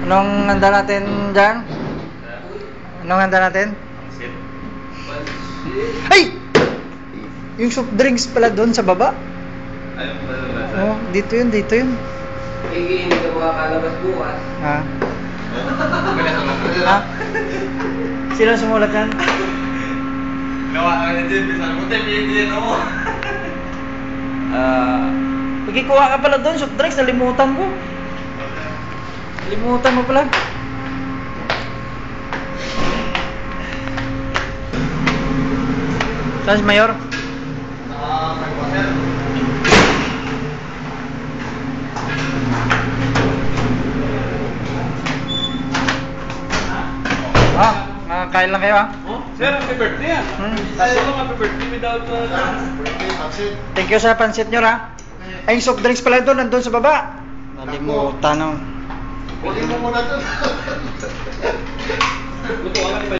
Anong handa natin dyan? Anong handa natin? Pansit. Ay! Yung soft drinks pala doon sa baba. Ayun pala nasa. Oh, dito yun, dito yun. Hindi ka makakalabas bukas. Ha? Wala sa mga. Ha? Sino sumulat yan? Gawa ka na dyan, bisan mo tayo pinigyan ako. Magkikuha ka pala doon, soft drinks, nalimutan ko. Nalimutan mo pala. Saan si Mayor? Kain lang kayo Oh, sir, happy birthday ah. Kaso lang happy birthday without Thank you sa pansit nyo Ay, yung soft drinks pala doon, nandun sa baba. Nalimutan no. Kunin mo muna doon.